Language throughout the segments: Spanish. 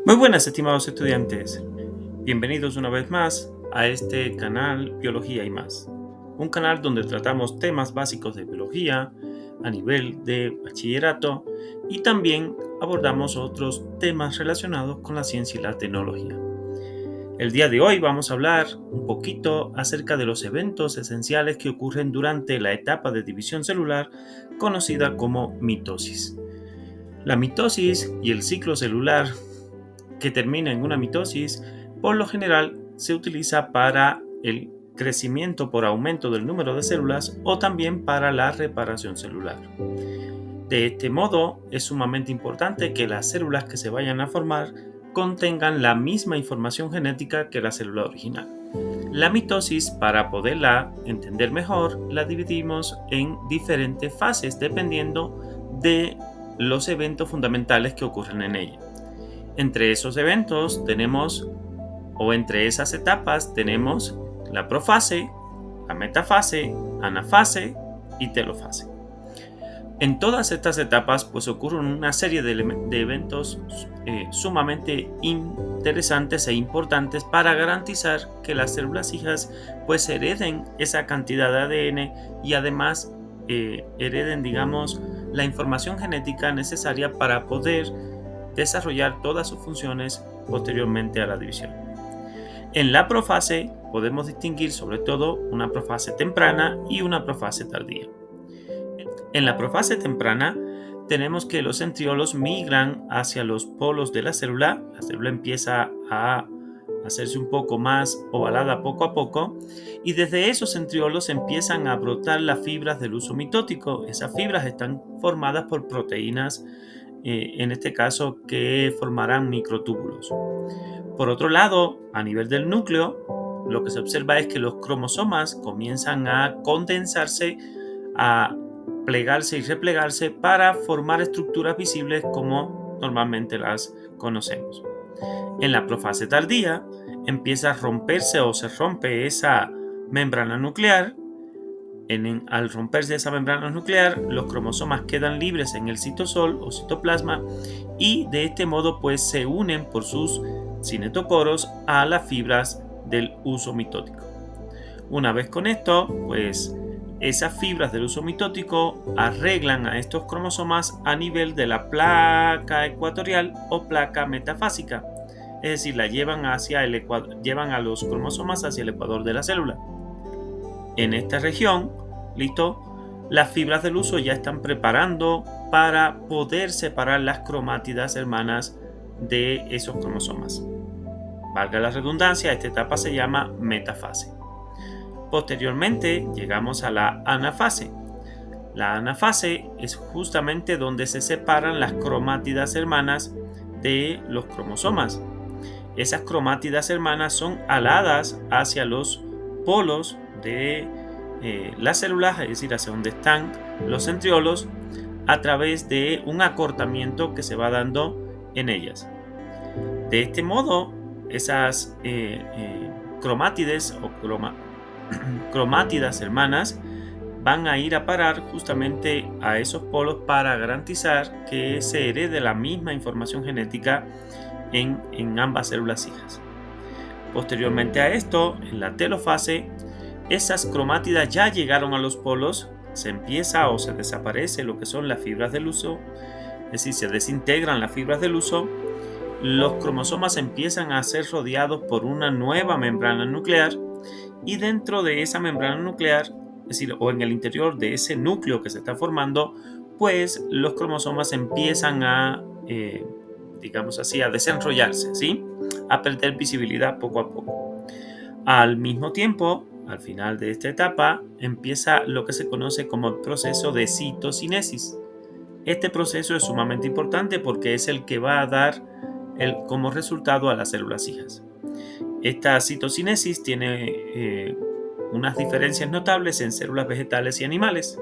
Muy buenas, estimados estudiantes. Bienvenidos una vez más a este canal Biología y más. Un canal donde tratamos temas básicos de biología a nivel de bachillerato y también abordamos otros temas relacionados con la ciencia y la tecnología. El día de hoy vamos a hablar un poquito acerca de los eventos esenciales que ocurren durante la etapa de división celular conocida como mitosis. La mitosis y el ciclo celular que termina en una mitosis, por lo general se utiliza para el crecimiento por aumento del número de células o también para la reparación celular. De este modo, es sumamente importante que las células que se vayan a formar contengan la misma información genética que la célula original. La mitosis, para poderla entender mejor, la dividimos en diferentes fases dependiendo de los eventos fundamentales que ocurren en ella. Entre esos eventos entre esas etapas tenemos la profase, la metafase, anafase y telofase. En todas estas etapas pues ocurren una serie de eventos sumamente interesantes e importantes para garantizar que las células hijas pues hereden esa cantidad de ADN y además hereden, digamos, la información genética necesaria para poder desarrollar todas sus funciones posteriormente a la división. En la profase podemos distinguir sobre todo una profase temprana y una profase tardía. En la profase temprana tenemos que los centriolos migran hacia los polos de la célula empieza a hacerse un poco más ovalada poco a poco y desde esos centriolos empiezan a brotar las fibras del uso mitótico. Esas fibras están formadas por proteínas en este caso que formarán microtúbulos. Por otro lado, a nivel del núcleo, lo que se observa es que los cromosomas comienzan a condensarse, a plegarse y replegarse para formar estructuras visibles como normalmente las conocemos. En la profase tardía empieza a romperse o se rompe esa membrana nuclear. Al romperse esa membrana nuclear, los cromosomas quedan libres en el citosol o citoplasma y de este modo pues se unen por sus cinetocoros a las fibras del uso mitótico. Una vez con esto, pues esas fibras del uso mitótico arreglan a estos cromosomas a nivel de la placa ecuatorial o placa metafásica, es decir, la llevan a los cromosomas hacia el ecuador de la célula. En esta región, las fibras del uso ya están preparando para poder separar las cromátidas hermanas de esos cromosomas. Valga la redundancia, esta etapa se llama metafase. Posteriormente llegamos a la anafase. La anafase es justamente donde se separan las cromátidas hermanas de los cromosomas. Esas cromátidas hermanas son aladas hacia los polos de las células, es decir, hacia donde están los centriolos, a través de un acortamiento que se va dando en ellas. De este modo, esas cromátides o cromátidas hermanas van a ir a parar justamente a esos polos para garantizar que se herede la misma información genética en ambas células hijas. Posteriormente a esto, en la telofase, esas cromátidas ya llegaron a los polos, se empieza o se desaparece lo que son las fibras del uso, es decir, se desintegran las fibras del uso, los cromosomas empiezan a ser rodeados por una nueva membrana nuclear y dentro de esa membrana nuclear, es decir, o en el interior de ese núcleo que se está formando, pues los cromosomas empiezan a, digamos así, a desenrollarse, ¿sí? A perder visibilidad poco a poco. Al mismo tiempo, al final de esta etapa, empieza lo que se conoce como el proceso de citocinesis. Este proceso es sumamente importante porque es el que va a dar como resultado a las células hijas. Esta citocinesis tiene unas diferencias notables en células vegetales y animales.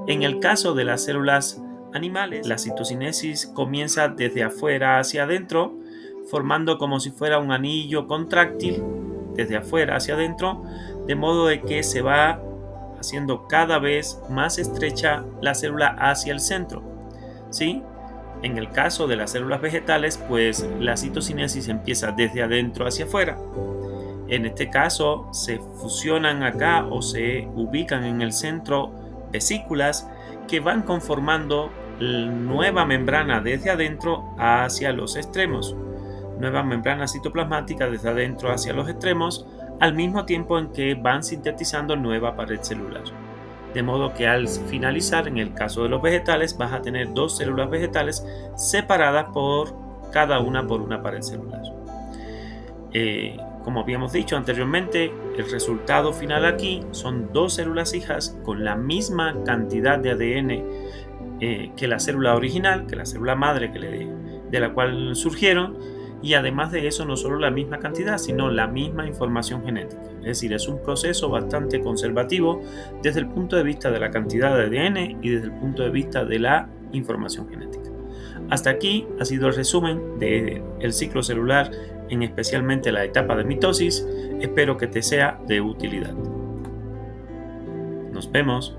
En el caso de las células animales, la citocinesis comienza desde afuera hacia adentro, formando como si fuera un anillo contráctil desde afuera hacia adentro, de modo de que se va haciendo cada vez más estrecha la célula hacia el centro, ¿sí? En el caso de las células vegetales, pues la citocinesis empieza desde adentro hacia afuera. En este caso, se fusionan acá o se ubican en el centro vesículas que van conformando nueva membrana desde adentro hacia los extremos. Nueva membrana citoplasmática desde adentro hacia los extremos, al mismo tiempo en que van sintetizando nueva pared celular. De modo que al finalizar, en el caso de los vegetales, vas a tener dos células vegetales separadas cada una por una pared celular. Como habíamos dicho anteriormente, el resultado final aquí son dos células hijas con la misma cantidad de ADN que la célula original, que la célula madre de la cual surgieron, y además de eso no solo la misma cantidad, sino la misma información genética. Es decir, es un proceso bastante conservativo desde el punto de vista de la cantidad de ADN y desde el punto de vista de la información genética. Hasta aquí ha sido el resumen del ciclo celular, en especialmente la etapa de mitosis. Espero que te sea de utilidad. Nos vemos.